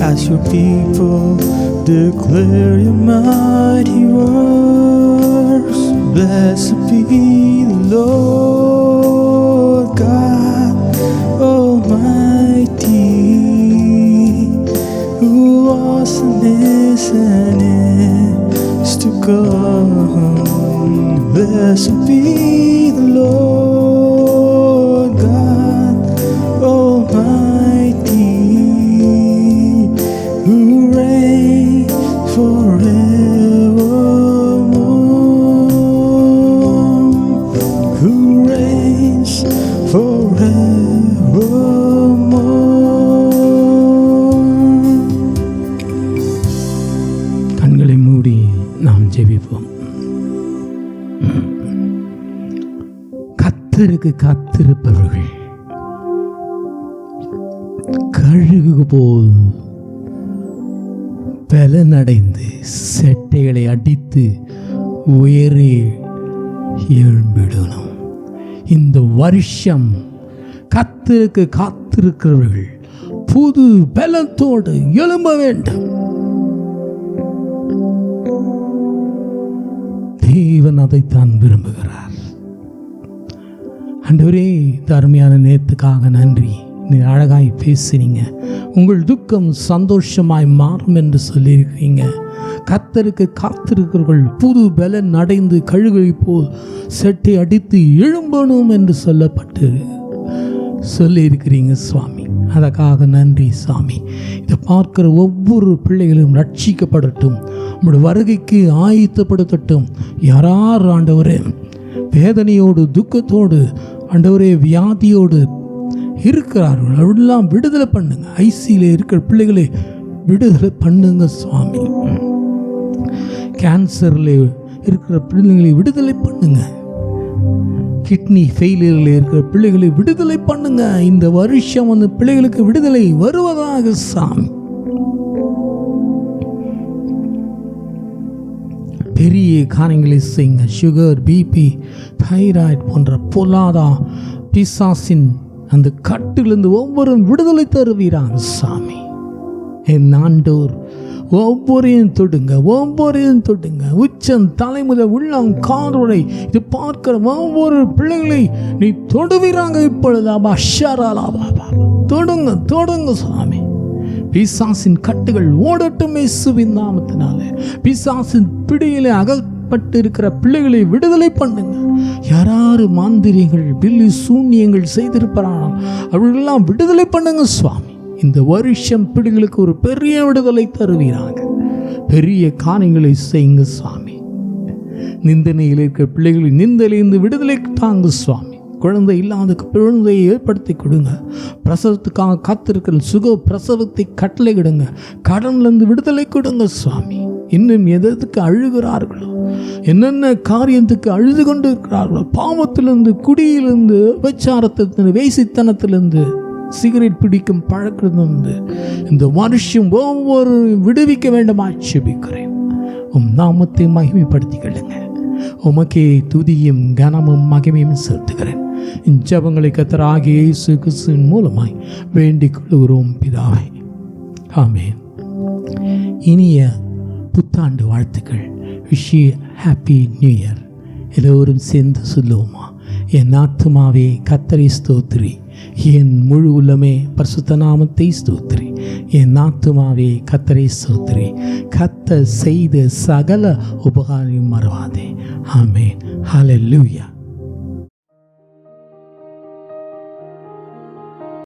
as your people declare your mighty works. Blessed be the Lord God Almighty, who was and is to come. Blessed be the Lord God Almighty, who reigns forevermore, who reigns forevermore. கண்களை மூடி நாம் ஜெபிப்போம். கர்த்தருக்கு காத்திருப்பவர்கள் கழுகு போல் பலனடைந்து செட்டைகளை அடித்து உயரே எழும்பிடணும். இந்த வருஷம் கர்த்தருக்கு காத்திருக்கிறவர்கள் புது பலத்தோடு எழும்ப வேண்டும். தேவன் அதைத்தான் விரும்புகிறார். ஆண்டவரே, அருமையான நேரத்துக்காக நன்றி. நீ அழகாய் பேசினீங்க. உங்கள் துக்கம் சந்தோஷமாய் மாறும் என்று சொல்லியிருக்கிறீங்க. கர்த்தருக்கு காத்திருக்கிறவர்கள் புது பலன் அடைந்து கழுகை போல் செட்டை அடித்து எழும்பணும் என்று சொல்லியிருக்கிறீங்க சுவாமி. அதற்காக நன்றி சாமி. இதை பார்க்கிற ஒவ்வொரு பிள்ளைகளும் ரட்சிக்கப்படட்டும், உங்களுடைய வருகைக்கு ஆயத்தப்படுத்தட்டும். யாரார் ஆண்டவரே வேதனையோடு துக்கத்தோடு ஆண்டவரே வியாதியோடு இருக்கிறார்கள், அவெல்லாம் விடுதலை பண்ணுங்க. ஐசியில் இருக்கிற பிள்ளைகளை விடுதலை பண்ணுங்க சுவாமி. கேன்சரில் இருக்கிற பிள்ளைகளை விடுதலை பண்ணுங்க. கிட்னி ஃபெயிலியரில் இருக்கிற பிள்ளைகளை விடுதலை பண்ணுங்க. இந்த வருஷம் அந்த பிள்ளைகளுக்கு விடுதலை வருவதாக சாமி. பெரிய காரியங்களை செய்யுங்க. சுகர், பிபி, தைராய்டு போன்ற பொல்லாதா பிசாசின் அந்த கட்டிலிருந்து ஒவ்வொரு விடுதலை தருவீராங்க சாமி. என் ஆண்டோர் ஒவ்வொரையும் தொடுங்க. உச்சம் தலைமுதல் உள்ளம் காதுரை இது பார்க்கிற ஒவ்வொரு பிள்ளைகளை நீ தொடுவீராங்க. இப்பொழுதாபா ஷராலாபா தொடுங்க சாமி. பிசாசின் கட்டுகள் ஓடட்டும் இயேசுவின் நாமத்தினாலே. பிசாசின் பிடியிலே அகப்பட்டு இருக்கிற பிள்ளைகளை விடுதலை பண்ணுங்க. யாராரு மாந்திரியங்கள் பில்லி சூன்யங்கள் செய்திருப்பார்கள் அவர்களெல்லாம் விடுதலை பண்ணுங்க சுவாமி. இந்த வருஷம் பிள்ளைகளுக்கு ஒரு பெரிய விடுதலை தருவீராங்க. பெரிய காரியங்களை செய்யுங்க சுவாமி. நிந்தனையில் இருக்கிற பிள்ளைகளின் நிந்தனையிலிருந்து விடுதலை தாங்க சுவாமி. குழந்தை இல்லாத குழந்தையை ஏற்படுத்தி கொடுங்க. பிரசவத்துக்காக காத்திருக்கிற சுக பிரசவத்தை கட்டளையிடுங்க. கடன்லேருந்து விடுதலை கொடுங்க சுவாமி. இன்னும் எதற்கு அழுகிறார்களோ, என்னென்ன காரியத்துக்கு அழுது கொண்டு இருக்கிறார்களோ, பாவத்திலிருந்து, குடியிலிருந்து, விபச்சாரத்திலிருந்து, வேசித்தனத்திலிருந்து, சிகரெட் பிடிக்கும் பழக்கத்திலிருந்து இந்த வருஷம் ஒவ்வொரு விடுவிக்க வேண்டுமா ஜெபிக்கிறேன். நாமத்தை மகிமைப்படுத்திக்கொள்ளுங்க. உமக்கே துதியும் கனமும் மகிமையும் செலுத்துகிறேன். ஜெபங்களை கர்த்தராகிய இயேசு கிறிஸ்துவின் மூலமாய் வேண்டிக் கொள்கிறோம் பிதாவே, ஆமென். இனிய புத்தாண்டு வாழ்த்துக்கள். Wish you happy new year. எல்லோரும் சேர்ந்து சொல்லுவோமா? என் ஆத்துமாவே கர்த்தரை ஸ்தோத்திரி, என் முழு உள்ளமே பரிசுத்த நாமத்தை ஸ்தோத்திரி. என் ஆத்துமாவே கர்த்தரை ஸ்தோத்திரி, கர்த்தர் செய்த சகல உபகாரம் மறவாதே. ஆமென். ஹல்லேலூயா.